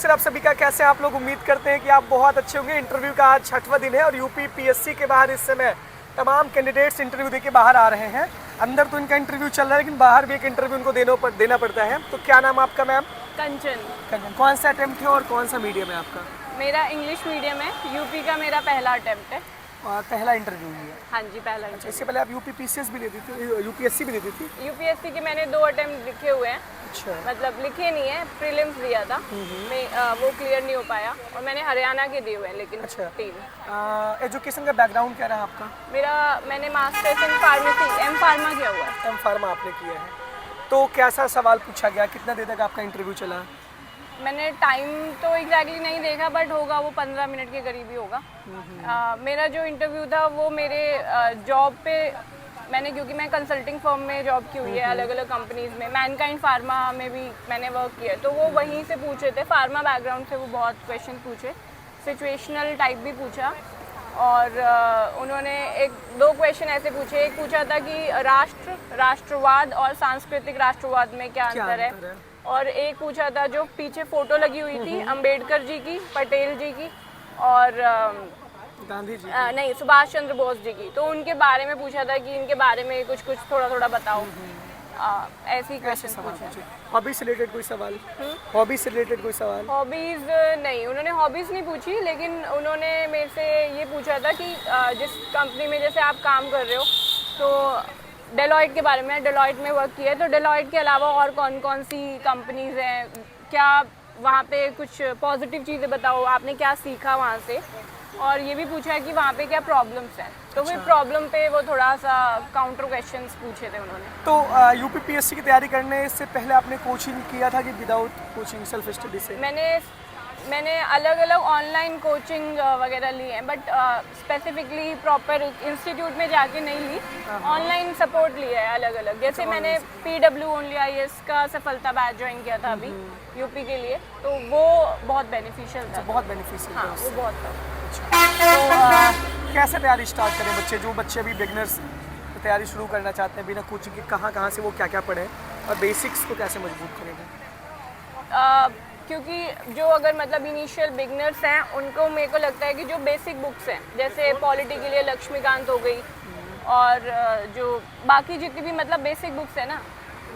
Sir, आप सभी का कैसे आप लोग उम्मीद करते हैं कि आप बहुत अच्छे होंगे। इंटरव्यू का आज 6वां दिन है और यूपी पीएससी के बाहर इस समय तमाम कैंडिडेट्स इंटरव्यू देके बाहर आ रहे हैं। अंदर तो इनका इंटरव्यू चल रहा है लेकिन बाहर भी एक इंटरव्यू उनको देना पड़ता है। तो क्या नाम आपका मैम? कंचन। कौन सा अटेम्प्ट है और कौन सा मीडियम है आपका? मेरा इंग्लिश मीडियम है। यूपी का मेरा पहला अटेम्प्ट है। और पहला इंटरव्यू ही है? हाँ जी, पहला। अच्छा, इससे पहले आप यूपी पीसीएस भी देती थी, यूपीएससी भी देती थी? यूपीएससी के मैंने 2 अटेम्प्ट लिखे हुए हैं। अच्छा, मतलब लिखे नहीं है, प्रीलिम्स दिया था। वो क्लियर नहीं हो पाया और मैंने हरियाणा के दिए हुए हैं लेकिन अच्छा। 3। एजुकेशन का बैकग्राउंड क्या रहा आपका? मैंने masters in pharmacy M pharma किया हुआ है। एम फार्मा आपने किया है। तो कैसा सवाल पूछा गया, कितना देर तक आपका इंटरव्यू चला? मैंने टाइम तो एग्जैक्टली नहीं देखा बट होगा वो 15 मिनट के करीब ही होगा। मेरा जो इंटरव्यू था वो मेरे जॉब पे मैंने, क्योंकि मैं कंसल्टिंग फर्म में जॉब की हुई है अलग अलग कंपनीज में, मैनकाइंड फार्मा में भी मैंने वर्क किया है, तो वो वहीं से पूछे थे। फार्मा बैकग्राउंड से वो बहुत क्वेश्चन पूछे, सिचुएशनल टाइप भी पूछा और उन्होंने 1-2 क्वेश्चन ऐसे पूछे। एक पूछा था कि राष्ट्रवाद और सांस्कृतिक राष्ट्रवाद में क्या अंतर है, और एक पूछा था जो पीछे फोटो लगी हुई थी अंबेडकर जी की, पटेल जी की और गांधी जी नहीं, सुभाष चंद्र बोस जी की, तो उनके बारे में पूछा था कि इनके बारे में कुछ थोड़ा बताओ। ऐसी क्वेश्चन पूछे। हॉबी से रिलेटेड कोई सवाल? हॉबी से रिलेटेड कोई सवाल? हॉबीज नहीं, उन्होंने हॉबीज नहीं पूछी, लेकिन उन्होंने मेरे से ये पूछा था कि जिस कंपनी में जैसे आप काम कर रहे हो, तो डेलॉयट के बारे में, डेलॉयट में वर्क किया है, तो डेलॉयट के अलावा और कौन सी कंपनीज हैं, क्या वहाँ पे कुछ पॉजिटिव चीज़ें बताओ, आपने क्या सीखा वहाँ से, और ये भी पूछा है कि वहाँ पे क्या प्रॉब्लम्स हैं। तो फिर प्रॉब्लम पे वो थोड़ा सा काउंटर क्वेश्चंस पूछे थे उन्होंने। तो यूपी पीएससी की तैयारी करने से पहले आपने कोचिंग किया था कि विदाउट कोचिंग सेल्फ स्टडी से? मैंने अलग अलग ऑनलाइन कोचिंग वगैरह ली है बट स्पेसिफिकली प्रॉपर इंस्टीट्यूट में जाके नहीं ली, ऑनलाइन सपोर्ट लिया है अलग अलग। जैसे मैंने PWOnlyIAS का सफलता बैच ज्वाइन किया था अभी यूपी के लिए, तो वो बहुत बेनिफिशियल था। बहुत बेनिफिशियल हाँ, वो बहुत था। तो कैसे तैयारी स्टार्ट करें जो बच्चे अभी बिगनर्स तैयारी शुरू करना चाहते हैं बिना कोचिंग के, कहाँ से वो क्या पढ़ें और बेसिक्स को कैसे मजबूत करेंगे? क्योंकि जो अगर मतलब इनिशियल बिगनर्स हैं उनको मेरे को लगता है कि जो बेसिक बुक्स हैं, जैसे पॉलिटी के लिए लक्ष्मीकांत हो गई, और जो बाकी जितनी भी मतलब बेसिक बुक्स हैं ना,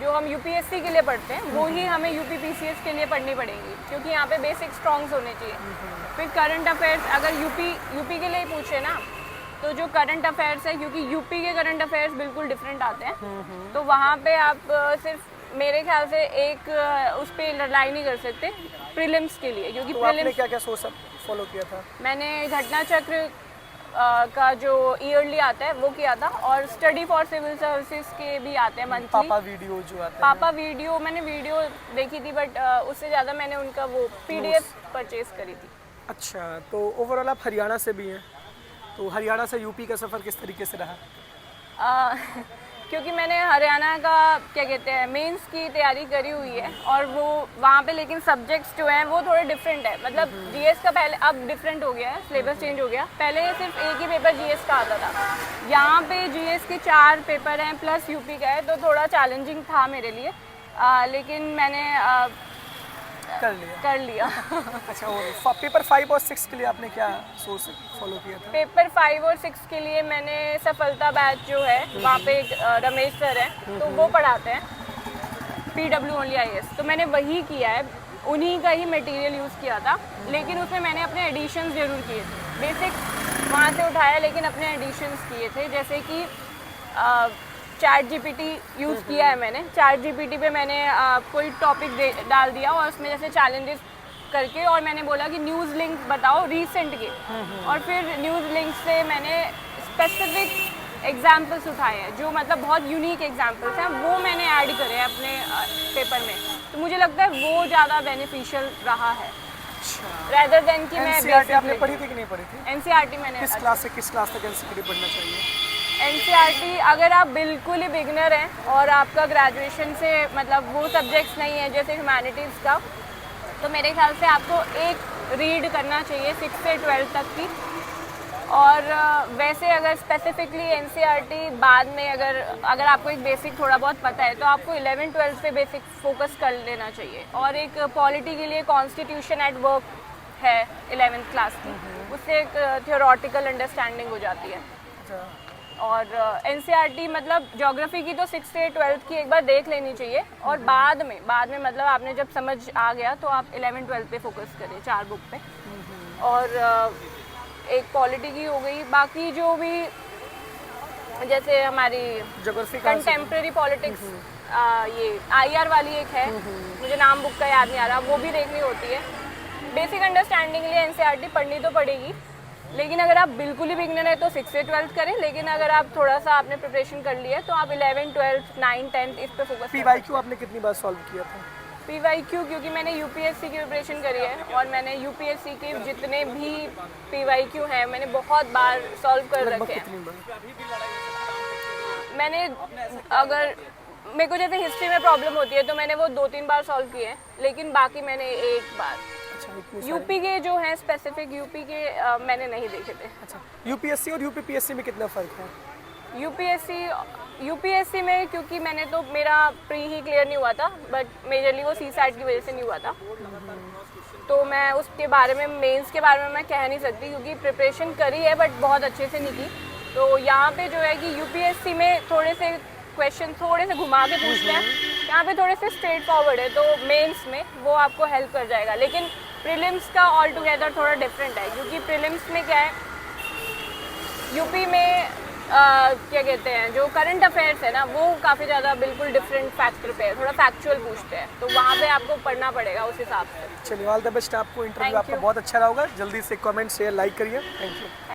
जो हम यूपीएससी के लिए पढ़ते हैं, वो ही हमें यूपी पीसीएस के लिए पढ़नी पड़ेंगी, क्योंकि यहाँ पे बेसिक स्ट्रॉन्ग्स होने चाहिए। फिर करंट अफेयर्स अगर यूपी के लिए ही पूछे ना, तो जो करंट अफेयर्स है, क्योंकि यूपी के करंट अफेयर्स बिल्कुल डिफरेंट आते हैं, तो वहाँ पे आप सिर्फ मेरे ख्याल से एक उस पर रिलाई नहीं कर सकते प्रीलिम्स के लिए, क्योंकि तो आपने क्या सोच फॉलो किया था? मैंने घटना चक्र का जो ईयरली आता है वो किया था, और स्टडी फॉर सिविल सर्विसेज के भी आते हैं मंथली। पापा वीडियो जो आते हैं। पापा वीडियो मैंने वीडियो देखी थी बट उससे ज़्यादा मैंने उनका वो PDF परचेज करी थी। अच्छा, तो ओवरऑल आप हरियाणा से भी हैं, तो हरियाणा से यूपी का सफ़र किस तरीके से रहा? क्योंकि मैंने हरियाणा का क्या कहते हैं मेंस की तैयारी करी हुई है, और वो वहाँ पे लेकिन सब्जेक्ट्स जो हैं वो थोड़े डिफरेंट है। मतलब जीएस का पहले, अब डिफरेंट हो गया है, सिलेबस चेंज हो गया। पहले सिर्फ एक ही पेपर जीएस का आता था, यहाँ पे जीएस के 4 पेपर हैं प्लस यूपी का है, तो थोड़ा चैलेंजिंग था मेरे लिए, लेकिन मैंने कर लिया। अच्छा, और पेपर 5 और 6 के लिए आपने क्या सोच फॉलो किया था? पेपर 5 और 6 के लिए मैंने सफलता बैच जो है वहाँ पे रमेश सर हैं, तो वो पढ़ाते हैं PWOnlyIAS, तो मैंने वही किया है, उन्हीं का ही मटेरियल यूज़ किया था, लेकिन उसमें मैंने अपने एडिशंस ज़रूर किए थे। बेसिक वहाँ से उठाया लेकिन अपने एडिशंस किए थे, जैसे कि ChatGPT यूज़ किया है मैंने। ChatGPT पे मैंने कोई टॉपिक डाल दिया और उसमें जैसे चैलेंजेस करके, और मैंने बोला कि न्यूज़ लिंक बताओ रीसेंट के, और फिर न्यूज़ लिंक से मैंने स्पेसिफिक एग्जाम्पल्स उठाए हैं जो मतलब बहुत यूनिक एग्जाम्पल्स हैं, वो मैंने ऐड करे हैं अपने पेपर में। तो मुझे लगता है वो ज़्यादा बेनिफिशियल रहा है रेदर देन कि मैं NCERT आपने पढ़ी थी कि नहीं पढ़ी थी? NCERT मैंने किस क्लास से किस क्लास तक NCERT पढ़ना चाहिए? NCERT अगर आप बिल्कुल ही बिगनर हैं और आपका ग्रेजुएशन से मतलब वो सब्जेक्ट्स नहीं है जैसे ह्यूमैनिटीज़ का, तो मेरे ख्याल से आपको एक रीड करना चाहिए 6 से 12 तक की, और वैसे अगर स्पेसिफिकली एनसीईआरटी बाद में अगर आपको एक बेसिक थोड़ा बहुत पता है तो आपको 11-12 पे बेसिक फोकस कर लेना चाहिए। और एक पॉलिटी के लिए कॉन्स्टिट्यूशन एट वर्क है 11th क्लास की, उससे एक थियोरेटिकल अंडरस्टैंडिंग हो जाती है। और एनसीईआरटी मतलब ज्योग्राफी की तो 6th से 12th की एक बार देख लेनी चाहिए, और बाद में मतलब आपने जब समझ आ गया तो आप 11-12 पे फोकस करें, 4 बुक पे। और एक पॉलिटी की हो गई, बाकी जो भी जैसे हमारी ज्योग्राफी कंटेम्प्रेरी पॉलिटिक्स, ये IR वाली एक है, मुझे नाम बुक का याद नहीं आ रहा, वो भी देखनी होती है। बेसिक अंडरस्टैंडिंग के लिए एनसीईआरटी पढ़नी तो पड़ेगी, लेकिन अगर आप बिल्कुल ही बिगनर है तो 6 से 12th करें, लेकिन अगर आप थोड़ा सा आपने प्रिपरेशन कर लिया है तो आप 11, 12, 9, 10 इस पे फोकस। PYQ आपने कितनी बार सॉल्व किया था? PYQ क्योंकि मैंने यूपीएससी की प्रिपरेशन करी है, और मैंने यूपीएससी के जितने भी PYQ हैं मैंने बहुत बार सॉल्व कर रखे हैं। कितनी बार? मैंने अगर मेरे को जैसे हिस्ट्री में प्रॉब्लम होती है तो मैंने वो 2-3 बार सॉल्व किए हैं, लेकिन बाकी मैंने एक बार। यूपी के जो हैं स्पेसिफिक यूपी के मैंने नहीं देखे थे। अच्छा, यूपीएससी और यूपीपीएससी में कितना फ़र्क है? यूपीएससी में क्योंकि मैंने तो मेरा प्री ही क्लियर नहीं हुआ था, बट मेजरली वो CSAT की वजह से नहीं हुआ था, तो मैं उसके बारे में मेंस के बारे में मैं कह नहीं सकती क्योंकि प्रिपरेशन करी है बट बहुत अच्छे से नहीं की। तो यहाँ पे जो है कि यूपीएससी में थोड़े से क्वेश्चन थोड़े से घुमा के पूछते हैं, यहाँ पे थोड़े से स्ट्रेट फॉरवर्ड है, तो मेंस में वो आपको हेल्प कर जाएगा। लेकिन प्रीलिम्स का ऑल टुगेदर थोड़ा डिफरेंट है, क्योंकि प्रीलिम्स में क्या है, यूपी में क्या कहते हैं, जो करंट अफेयर्स है ना वो काफ़ी ज़्यादा बिल्कुल डिफरेंट फैक्टर पे है, थोड़ा फैक्चुअल पूछते हैं, तो वहाँ पे आपको पढ़ना पड़ेगा उस हिसाब से। चलिए, ऑल द बेस्ट आपको। इंटरव्यू Thank आपका you. बहुत अच्छा रहा होगा। जल्दी से कमेंट शेयर लाइक करिए। Thank you.